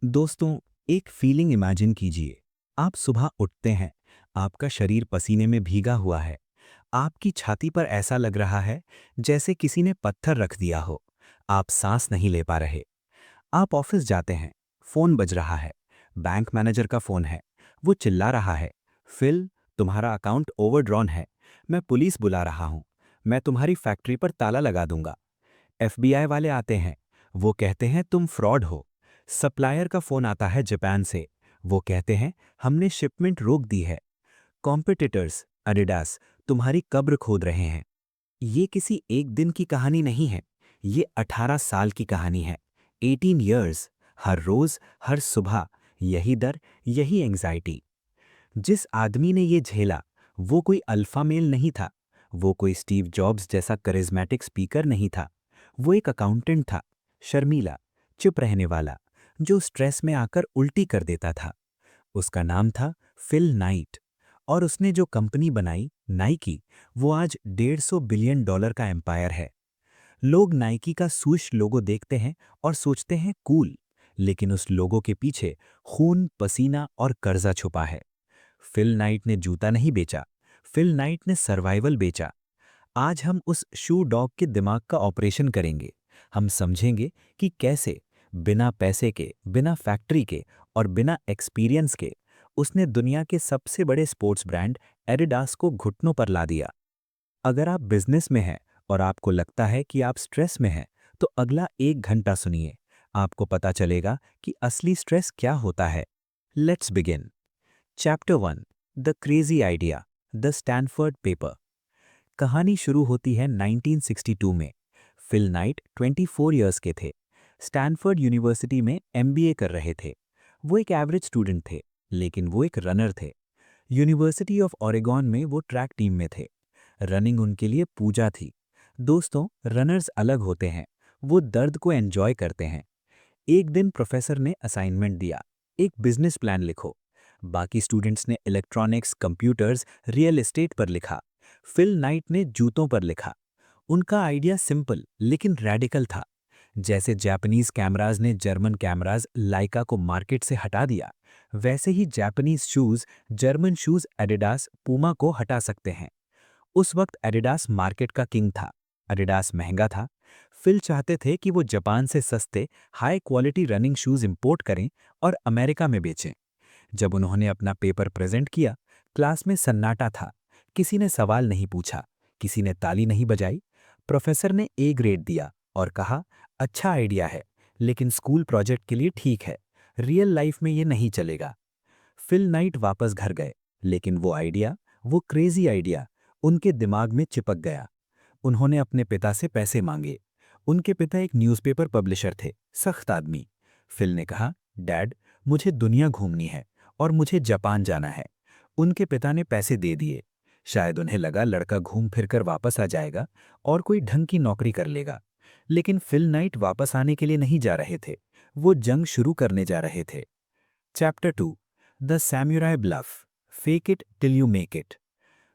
दोस्तों, एक feeling imagine कीजिए। आप सुबह उठते हैं, आपका शरीर पसीने में भीगा हुआ है। आपकी छाती पर ऐसा लग रहा है जैसे किसी ने पत्थर रख दिया हो। आप सांस नहीं ले पा रहे। आप ऑफिस जाते हैं, फोन बज रहा है। बैंक मैनेजर का फोन है। वो चिल्ला रहा है, फिल, तुम्हारा अकाउंट ओवरड्रॉन है। मैं पुलिस बुला रहा हूं। मैं तुम्हारी फैक्ट्री पर ताला लगा दूंगा। एफबीआई वाले आते हैं। वो कहते हैं तुम फ्रॉड हो। सप्लायर का फोन आता है जापान से। वो कहते हैं हमने शिपमेंट रोक दी है। कॉम्पिटिटर्स, एडिडास, तुम्हारी कब्र खोद रहे हैं। ये किसी एक दिन की कहानी नहीं है। ये 18 साल की कहानी है। 18 ईयर्स। हर रोज, हर सुबह, यही डर, यही एंग्जाइटी। जिस आदमी ने ये झेला, वो कोई अल्फा मेल नहीं था। वो कोई स्टीव जॉब्स जैसा करिज्मेटिक स्पीकर नहीं था। वो एक अकाउंटेंट था, शर्मीला, चुप रहने वाला, जो स्ट्रेस में आकर उल्टी कर देता था। उसका नाम था फिल नाइट। और उसने जो कंपनी बनाई, नाइकी, वो आज $150 बिलियन का एम्पायर है। लोग नाइकी का सूश लोगो देखते हैं और सोचते हैं कूल, लेकिन उस लोगो के पीछे खून, पसीना और कर्जा छुपा है। फिल नाइट ने जूता नहीं बेचा, फिल नाइट ने सर्वाइवल बेचा। आज हम उस शू डॉग के दिमाग का ऑपरेशन करेंगे। हम समझेंगे कि कैसे बिना पैसे के, बिना फैक्ट्री के और बिना एक्सपीरियंस के उसने दुनिया के सबसे बड़े स्पोर्ट्स ब्रांड एडिडास को घुटनों पर ला दिया। अगर आप बिजनेस में हैं और आपको लगता है कि आप स्ट्रेस में हैं, तो अगला 1 घंटा सुनिए। आपको पता चलेगा कि असली स्ट्रेस क्या होता है। Let's begin. Chapter 1, the crazy idea, the Stanford paper. कहानी शुरू होती है 1962 में। फिल नाइट 24 इयर्स के थे। स्टैनफोर्ड यूनिवर्सिटी में एमबीए कर रहे थे। वो एक एवरेज स्टूडेंट थे, लेकिन वो एक रनर थे। यूनिवर्सिटी ऑफ ओरेगॉन में वो ट्रैक टीम में थे। रनिंग उनके लिए पूजा थी। दोस्तों, रनर्स अलग होते हैं। वो दर्द को एंजॉय करते हैं। एक दिन प्रोफेसर ने असाइनमेंट दिया, एक बिजनेस प्लान लिखो। बाकी स्टूडेंट्स ने इलेक्ट्रॉनिक्स, कंप्यूटर्स, रियल एस्टेट पर लिखा। फिल नाइट ने जूतों पर लिखा। उनका आइडिया सिंपल लेकिन रैडिकल था। जैसे जापानीज कैमराज ने जर्मन कैमराज लाइका को मार्केट से हटा दिया, वैसे ही Japanese shoes German shoes Adidas Puma को हटा सकते हैं। उस वक्त एडिडास मार्केट का किंग था। एडिडास महंगा था। फिल चाहते थे कि वो जापान से सस्ते, high quality running shoes import करें और अमेरिका में बेचें। जब उन्होंने अपना पेपर प्रेजेंट किया, क्लास में सन्नाटा था। किसी ने सवाल नहीं पूछा, किसी ने ताली नहीं बजाई। प्रोफेसर ने ए ग्रेड दिया और कहा, अच्छा आइडिया है, लेकिन स्कूल प्रोजेक्ट के लिए ठीक है, रियल लाइफ में ये नहीं चलेगा। फिल नाइट वापस घर गए, लेकिन वो आइडिया, वो क्रेजी आइडिया, उनके दिमाग में चिपक गया। उन्होंने अपने पिता से पैसे मांगे। उनके पिता एक न्यूज़पेपर पब्लिशर थे, सख्त आदमी। फिल ने कहा, डैड, मुझे दुनिया घूमनी है और मुझे जापान जाना है। उनके पिता ने पैसे दे दिए। शायद उन्हें लगा लड़का घूम फिर कर वापस आ जाएगा और कोई ढंग की नौकरी कर लेगा। लेकिन फिल नाइट वापस आने के लिए नहीं जा रहे थे। वो जंग शुरू करने जा रहे थे। Chapter 2, the samurai bluff, fake it till you make it.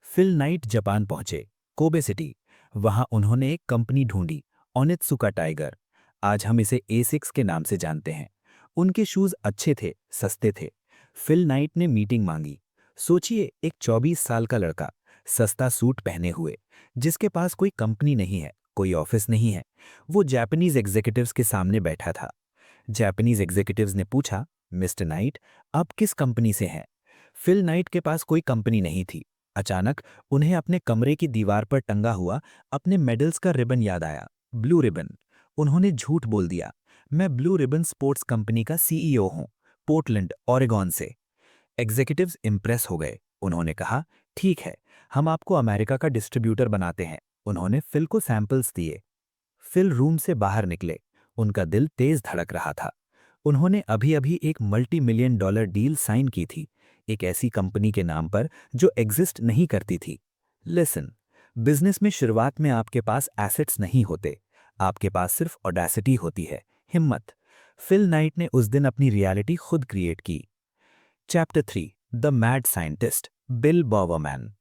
Phil Knight Japan पहुंचे, कोबे सिटी। वहां उन्होंने एक कंपनी ढूंढी, ओनित्सुका टाइगर। आज हम इसे A6 के नाम से जानते हैं। उनके शूज अच्छे थे, सस्ते थे। फिल नाइट ने मीटिंग मांगी। सोचिए, एक 24 साल का लड़का, सस्ता सूट पहने हुए, जिसके पास कोई कंपनी नहीं है, कोई ऑफिस नहीं है। वो जापानीज एग्जीक्यूटिव्स के सामने बैठा था। जापानीज एग्जीक्यूटिव्स ने पूछा, मिस्टर नाइट, आप किस कंपनी से हैं? फिल नाइट के पास कोई कंपनी नहीं थी। अचानक उन्हें अपने कमरे की दीवार पर टंगा हुआ अपने मेडल्स का रिबन याद आया, ब्लू रिबन। उन्होंने झूठ बोल दिया, मैं ब्लू रिबन स्पोर्ट्स कंपनी का सीईओ हूं, पोर्टलैंड, ओरेगॉन से। एग्जीक्यूटिव्स इंप्रेस हो गए। उन्होंने कहा, ठीक है, हम आपको अमेरिका का डिस्ट्रीब्यूटर बनाते हैं। उन्होंने फिल को सैंपल्स दिए। फिल रूम से बाहर निकले। उनका दिल तेज धड़क रहा था। उन्होंने अभी अभी एक $multi-million डील साइन की थी, एक ऐसी कंपनी के नाम पर जो एग्जिस्ट नहीं करती थी। लिसन, बिजनेस में शुरुआत में आपके पास एसेट्स नहीं होते, आपके पास सिर्फ ऑडेसिटी होती है, हिम्मत। फिल नाइट ने उस दिन अपनी रियलिटी खुद क्रिएट की। Chapter 3, the mad scientist, Bill Bowerman.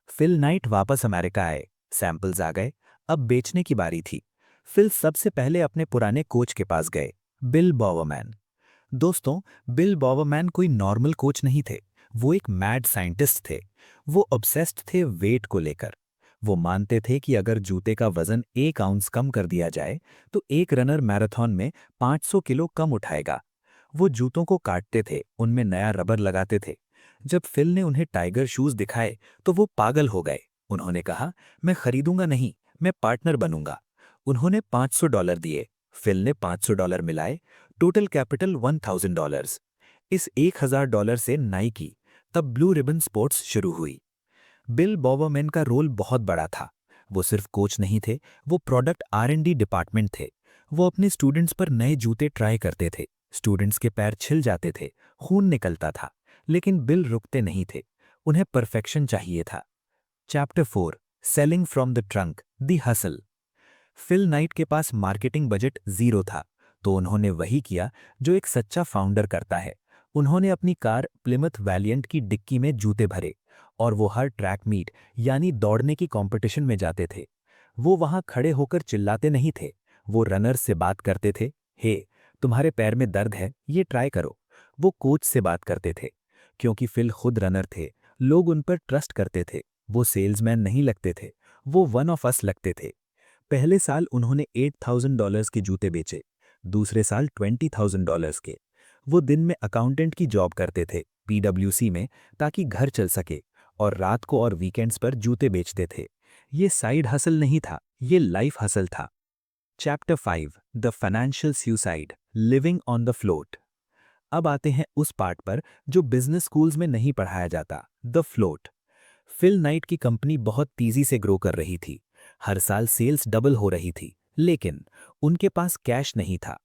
Phil Knight वापस अमेरिका आए। सैंपल्स आ गए। अब बेचने की बारी थी। फिल सबसे पहले अपने पुराने कोच के पास गए, बिल बॉवरमैन। दोस्तों, बिल बॉबरमैन कोई नॉर्मल कोच नहीं थे। वो एक मैड साइंटिस्ट थे। वो ऑब्सेस्ड थे वेट को लेकर। वो मानते थे कि अगर जूते का वजन 1 आउंस कम कर दिया जाए तो एक रनर मैराथन में 500 किलो कम उठाएगा। वो जूतों को काटते थे, उनमें नया रबर लगाते थे। जब फिल ने उन्हें टाइगर शूज दिखाए तो वो पागल हो गए। उन्होंने कहा, मैं खरीदूंगा नहीं, मैं पार्टनर बनूंगा। उन्होंने $500 दिए। फिल ने $500 मिलाए। Total capital $1000। इस $1000 से नाइकी, तब ब्लू रिबन स्पोर्ट्स शुरू हुई। बिल बॉबरमैन का रोल बहुत बड़ा था। वो सिर्फ कोच नहीं थे, वो प्रोडक्ट R&D डिपार्टमेंट थे। वो अपने स्टूडेंट्स पर नए जूते ट्राई करते थे। स्टूडेंट्स के पैर छिल जाते थे, खून निकलता था, लेकिन बिल रुकते नहीं थे। उन्हें परफेक्शन चाहिए था। Chapter 4, selling from the trunk, the hustle. Phil Knight के पास मार्केटिंग बजट ज़ीरो था, तो उन्होंने वही किया जो एक सच्चा फाउंडर करता है। उन्होंने अपनी कार प्लिमथ वैलियंट की डिक्की में जूते भरे और वो हर ट्रैक मीट यानी दौड़ने की कंपटीशन में जाते थे। वो वहां खड़े होकर चिल्लाते नहीं थे, वो रनर्स से बात करते थे। हे, तुम्हारे पैर में दर्द है, ये ट्राई करो। वो कोच से बात करते थे। क्योंकि फिल खुद रनर थे, लोग उन पर ट्रस्ट करते थे। वो सेल्समैन नहीं लगते थे, वो वन ऑफ अस लगते थे। पहले साल उन्होंने $8000 के जूते बेचे, दूसरे साल $20,000 के। वो दिन में अकाउंटेंट की जॉब करते थे PWC में, ताकि घर चल सके, और रात को और वीकेंड्स पर जूते बेचते थे। ये साइड हसल नहीं था, ये लाइफ हसल था। Chapter 5, the financial suicide, living on the float. अब आते हैं उस पार्ट पर जो बिजनेस स्कूल्स में नहीं पढ़ाया जाता, द फ्लोट। फिल नाइट की कंपनी बहुत तेजी से ग्रो कर रही थी। हर साल सेल्स डबल हो रही थी, लेकिन उनके पास कैश नहीं था।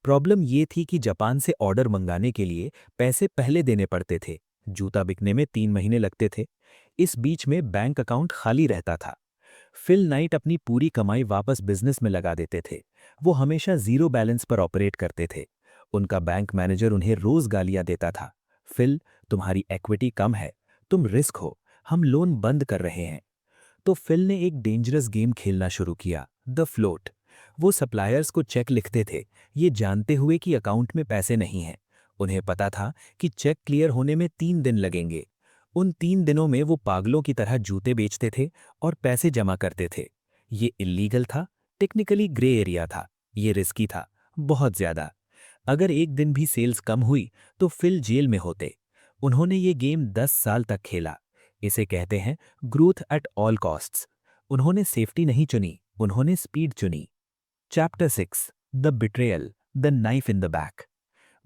प्रॉब्लम ये थी कि जापान से ऑर्डर मंगाने के लिए पैसे पहले देने पड़ते थे। जूता बिकने में 3 महीने लगते थे। इस बीच में बैंक अकाउंट खाली रहता था। फिल नाइट अपनी पूरी कमाई वापस बिजनेस में लगा देते थे। वो हमेशा जीरो बैलेंस पर ऑपरेट करते थे। उनका बैंक मैनेजर उन्हें रोज गालियां देता था। फिल, तुम्हारी इक्विटी कम है, तुम रिस्क हो, हम लोन बंद कर रहे हैं। तो फिल ने एक डेंजरस गेम खेलना शुरू किया, द फ्लोट। वो सप्लायर्स को चेक लिखते थे, ये जानते हुए कि अकाउंट में पैसे नहीं हैं। उन्हें पता था कि चेक क्लियर होने में 3 दिन लगेंगे। उन 3 दिनों में वो पागलों की तरह जूते बेचते थे और पैसे जमा करते थे। ये इल्लीगल था, टेक्निकली ग्रे एरिया था, ये रिस्की था, बहुत ज्यादा। अगर एक दिन भी सेल्स कम हुई तो फिल जेल में होते। उन्होंने ये गेम 10 साल तक खेला। इसे कहते हैं ग्रोथ एट ऑल कॉस्ट्स। उन्होंने सेफ्टी नहीं चुनी, उन्होंने स्पीड चुनी। Chapter 6, the betrayal, the knife in the back.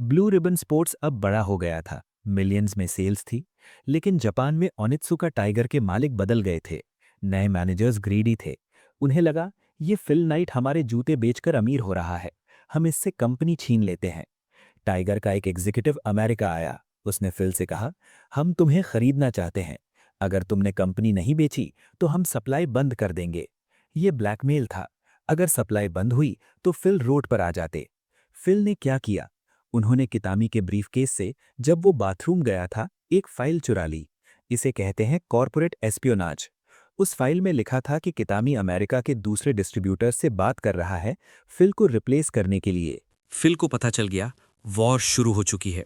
Blue ribbon sports अब बड़ा हो गया था, मिलियंस में सेल्स थी। लेकिन जापान में ओनित्सुका टाइगर के मालिक बदल गए थे। नए मैनेजर्स ग्रीडी थे। उन्हें लगा, ये फिल नाइट हमारे जूते बेचकर अमीर हो रहा है, हम इससे कंपनी छीन लेते हैं। टाइगर का एक एग्जीक्यूटिव अमेरिका आया। उसने फिल से कहा, हम तुम्हें खरीदना चाहते हैं। अगर तुमने कंपनी नहीं बेची तो हम सप्लाई बंद कर देंगे। ये ब्लैकमेल था। अगर सप्लाई बंद हुई तो फिल रोड पर आ जाते। फिल ने क्या किया? उन्होंने कितामी के ब्रीफकेस से, जब वो बाथरूम गया था, एक फाइल चुरा ली। इसे कहते हैं कॉर्पोरेट एस्पियोनाज। उस फाइल में लिखा था कि कितामी अमेरिका के दूसरे डिस्ट्रीब्यूटर से बात कर रहा है फिल को रिप्लेस करने के लिए। फिल को पता चल गया वॉर शुरू हो चुकी है।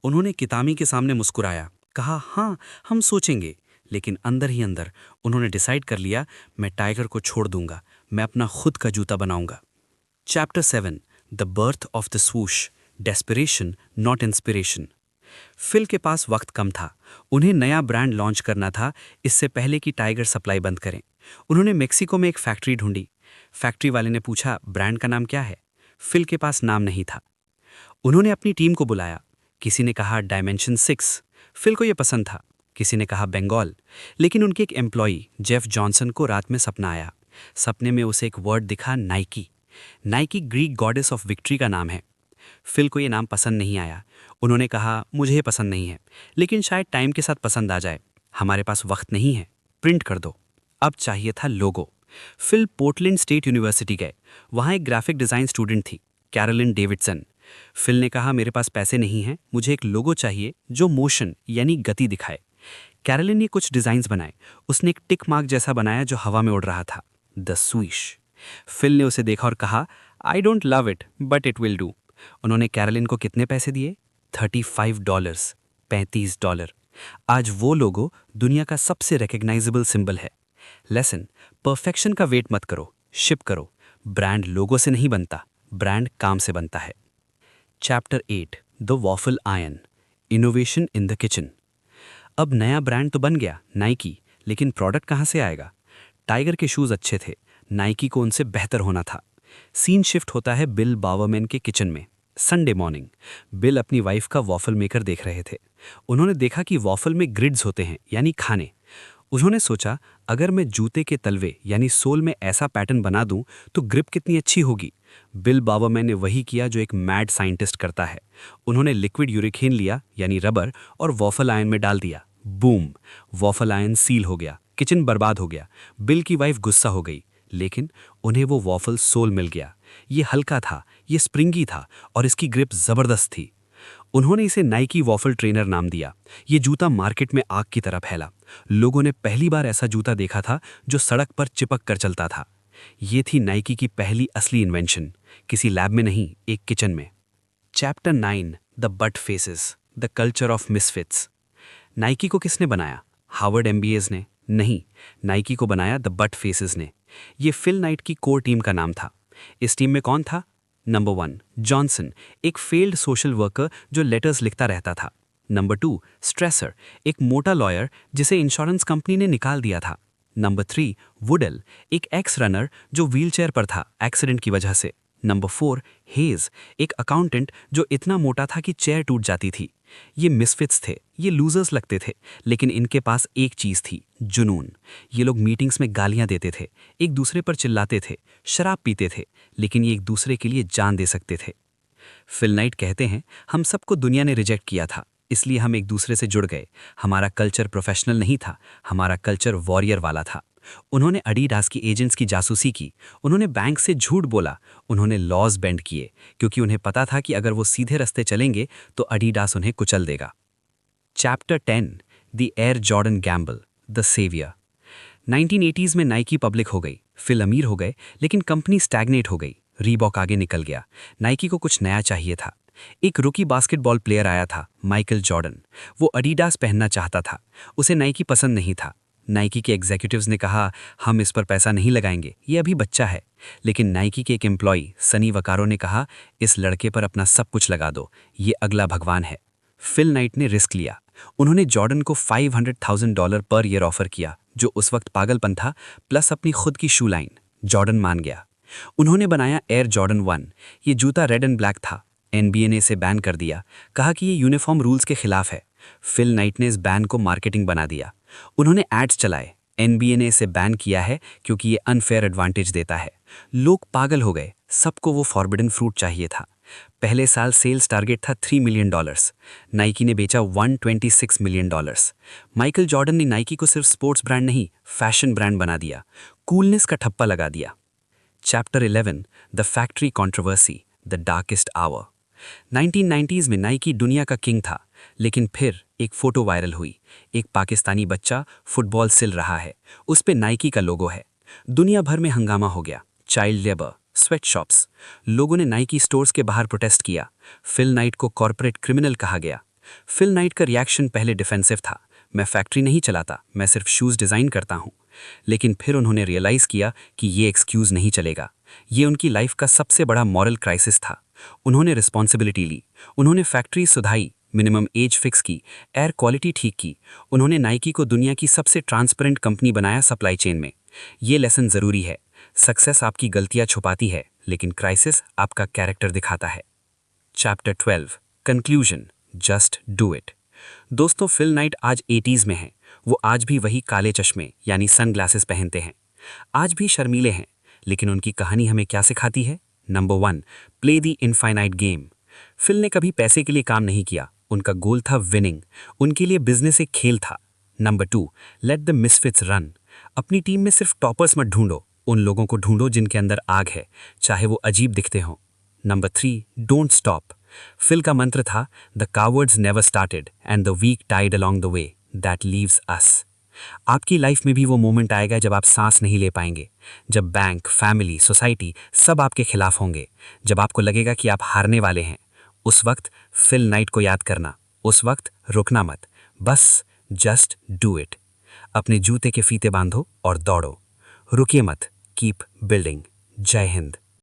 उन्होंने कितामी के सामने मुस्कुराया, कहा हाँ हम सोचेंगे, लेकिन अंदर ही अंदर उन्होंने डिसाइड कर लिया, मैं टाइगर को छोड़ दूंगा, मैं अपना खुद का जूता बनाऊंगा। Chapter 7, the birth of the swoosh, desperation not inspiration. Phil के पास वक्त कम था। उन्हें नया ब्रांड लॉन्च करना था, इससे पहले कि टाइगर सप्लाई बंद करें। उन्होंने मेक्सिको में एक फैक्ट्री ढूंढी। फैक्ट्री वाले ने पूछा, ब्रांड का नाम क्या है? फिल के पास नाम नहीं था। उन्होंने अपनी टीम को बुलाया। किसी ने कहा डायमेंशन 6, फिल को यह पसंद था। किसी ने कहा बंगाल। लेकिन उनके एक एम्प्लॉई जेफ जॉनसन को रात में सपना आया। सपने में उसे एक वर्ड दिखा, Nike. Nike Greek goddess of victory का नाम है। फिल को ये नाम पसंद नहीं आया। उन्होंने कहा, मुझे ये पसंद नहीं है, लेकिन शायद टाइम के साथ पसंद आ जाए। हमारे पास वक्त नहीं है, प्रिंट कर दो। अब चाहिए था लोगो। फिल पोर्टलैंड स्टेट यूनिवर्सिटी गए। वहाँ एक ग्राफिक डिज़ाइन स्टूडेंट थी, कैरोलिन डेविडसन। फिल ने कहा, मेरे पास पैसे नहीं हैं, मुझे एक लोगो चाहिए जो मोशन यानी गति दिखाए। कैरोलिन ने कुछ डिज़ाइंस बनाए। उसने एक टिक मार्क जैसा बनाया जो हवा में उड़ रहा था, द स्विश। फिल ने उसे देखा और कहा, I don't love it but it will do. उन्होंने कैरोलिन को कितने पैसे दिए? $35, $35। आज वो लोगो दुनिया का सबसे रिकग्नाइजेबल सिंबल है। लेसन, परफेक्शन का वेट मत करो, शिप करो। ब्रांड लोगो से नहीं बनता, ब्रांड काम से बनता है। Chapter 8, the waffle ion, innovation in the kitchen. अब नया ब्रांड तो बन गया नाइकी, लेकिन प्रोडक्ट कहाँ से आएगा? टाइगर के शूज़ अच्छे थे, नाइकी को उनसे बेहतर होना था। सीन शिफ्ट होता है बिल बावरमैन के किचन में। संडे मॉर्निंग, बिल अपनी वाइफ का वॉफल मेकर देख रहे थे। उन्होंने देखा कि वॉफल में ग्रिड्स होते हैं, यानी खाने। उन्होंने सोचा, अगर मैं जूते के तलवे यानी सोल में ऐसा पैटर्न बना दूं तो ग्रिप कितनी अच्छी होगी। बिल बावरमैन ने वही किया जो एक मैड साइंटिस्ट करता है। उन्होंने लिक्विड यूरेथेन लिया यानी रबर और वॉफल आयन में डाल दिया। बूम, वॉफल आयन सील हो गया, किचन बर्बाद हो गया। बिल की वाइफ गुस्सा हो गई, लेकिन उन्हें वो वॉफल सोल मिल गया। ये हल्का था, ये स्प्रिंगी था और इसकी ग्रिप जबरदस्त थी। उन्होंने इसे नाइकी वॉफल ट्रेनर नाम दिया। ये जूता मार्केट में आग की तरह फैला। लोगों ने पहली बार ऐसा जूता देखा था जो सड़क पर चिपक कर चलता था। ये थी नाइकी की पहली असली इन्वेंशन, किसी लैब में नहीं, एक किचन में। Chapter 9, the but faces, the culture of misfits. Nike को किसने बनाया? हार्वर्ड एमबीएज ने? नहीं, नाइकी को बनाया द बट फेसेस ने। ये फिल नाइट की कोर टीम का नाम था। इस टीम में कौन था? नंबर 1, जॉनसन, एक फेल्ड सोशल वर्कर जो लेटर्स लिखता रहता था। नंबर 2, स्ट्रेसर, एक मोटा लॉयर जिसे इंश्योरेंस कंपनी ने निकाल दिया था। नंबर 3, वुडल, एक एक्स रनर जो व्हीलचेयर पर था एक्सीडेंट की वजह से। नंबर 4, हेज, एक अकाउंटेंट जो इतना मोटा था कि चेयर टूट जाती थी। ये मिसफिट्स थे, ये लूजर्स लगते थे, लेकिन इनके पास एक चीज़ थी, जुनून। ये लोग मीटिंग्स में गालियां देते थे, एक दूसरे पर चिल्लाते थे, शराब पीते थे, लेकिन ये एक दूसरे के लिए जान दे सकते थे। फिल नाइट कहते हैं, हम सबको दुनिया ने रिजेक्ट किया था, इसलिए हम एक दूसरे से जुड़ गए। हमारा कल्चर प्रोफेशनल नहीं था, हमारा कल्चर वॉरियर वाला था। उन्होंने एडिडास की एजेंट्स की जासूसी की, उन्होंने बैंक से झूठ बोला, उन्होंने लॉज बेंड किए, क्योंकि उन्हें पता था कि अगर वो सीधे रास्ते चलेंगे तो एडिडास उन्हें कुचल देगा। Chapter 10, the Air Jordan gamble, the saviour. 1980s में नाइकी पब्लिक हो गई, फिल अमीर हो गए, लेकिन कंपनी स्टैग्नेट हो गई। रीबॉक आगे निकल गया। नाइकी को कुछ नया चाहिए था। एक रुकी बास्केटबॉल प्लेयर आया था, माइकल जॉर्डन। वो एडिडास पहनना चाहता था, उसे नाइकी पसंद नहीं था। नाइकी के एग्जीक्यूटिव्स ने कहा, हम इस पर पैसा नहीं लगाएंगे, ये अभी बच्चा है। लेकिन नाइकी के एक एम्प्लॉई सनी वकारो ने कहा, इस लड़के पर अपना सब कुछ लगा दो, ये अगला भगवान है। फिल नाइट ने रिस्क लिया। उन्होंने जॉर्डन को $500,000 पर ईयर ऑफर किया, जो उस वक्त पागलपन था, प्लस अपनी खुद की शू लाइन। जॉर्डन मान गया। उन्होंने बनाया एयर जॉर्डन 1। ये जूता रेड एंड ब्लैक था। एनबीए ने इसे बैन कर दिया, कहा कि ये यूनिफॉर्म रूल्स के खिलाफ है। फिल नाइट ने इस बैन को मार्केटिंग बना दिया। उन्होंने एड्स चलाए, एनबीए ने इसे बैन किया है क्योंकि ये अनफेयर एडवांटेज देता है। लोग पागल हो गए, सबको वो फॉरबिडन फ्रूट चाहिए था। पहले साल सेल्स टारगेट था $3 मिलियन। नाइकी ने बेचा $126 मिलियन। माइकल जॉर्डन ने नाइकी को सिर्फ स्पोर्ट्स ब्रांड नहीं, फैशन ब्रांड बना दिया, कूलनेस का ठप्पा लगा दिया। Chapter 11, the factory controversy, the darkest hour. 1990s में नाइकी दुनिया का किंग था, लेकिन फिर एक फोटो वायरल हुई। एक पाकिस्तानी बच्चा फुटबॉल सिल रहा है, उस पे नाइकी का लोगो है। दुनिया भर में हंगामा हो गया, चाइल्ड लेबर, स्वेट शॉप्स। लोगों ने नाइकी स्टोर्स के बाहर प्रोटेस्ट किया। फिल नाइट को कॉर्पोरेट क्रिमिनल कहा गया। फिल नाइट का रिएक्शन पहले डिफेंसिव था, मैं फैक्ट्री नहीं चलाता, मैं सिर्फ शूज़ डिज़ाइन करता हूँ। लेकिन फिर उन्होंने रियलाइज़ किया कि ये एक्सक्यूज़ नहीं चलेगा। ये उनकी लाइफ का सबसे बड़ा मॉरल क्राइसिस था। उन्होंने रिस्पॉन्सिबिलिटी ली, उन्होंने फैक्ट्री सुधाई, मिनिमम एज फिक्स की, एयर क्वालिटी ठीक की। उन्होंने नाइकी को दुनिया की सबसे ट्रांसपेरेंट कंपनी बनाया सप्लाई चेन में। ये लेसन ज़रूरी है, सक्सेस आपकी गलतियां छुपाती है, लेकिन क्राइसिस आपका कैरेक्टर दिखाता है। Chapter 12, conclusion, just do it. दोस्तों, फिल नाइट आज 80s में है। वो आज भी वही काले चश्मे यानी सन ग्लासेस पहनते हैं, आज भी शर्मीले हैं, लेकिन उनकी कहानी हमें क्या सिखाती है? Number 1, play the infinite game. Phil ने कभी पैसे के लिए काम नहीं किया, उनका गोल था विनिंग। उनके लिए बिजनेस एक खेल था। Number 2, let the misfits run. अपनी टीम में सिर्फ टॉपर्स मत ढूंढो, उन लोगों को ढूंढो जिनके अंदर आग है, चाहे वो अजीब दिखते हों। Number 3, don't stop. फिल का मंत्र था, the cowards never started and the weak died along the way, that leaves us. आपकी लाइफ में भी वो मोमेंट आएगा जब आप सांस नहीं ले पाएंगे, जब बैंक, फैमिली, सोसाइटी सब आपके खिलाफ होंगे, जब आपको लगेगा कि आप हारने वाले हैं। उस वक्त फिल नाइट को याद करना, उस वक्त रुकना मत, बस जस्ट डू इट। अपने जूते के फीते बांधो और दौड़ो, रुकिए मत, कीप बिल्डिंग। जय हिंद।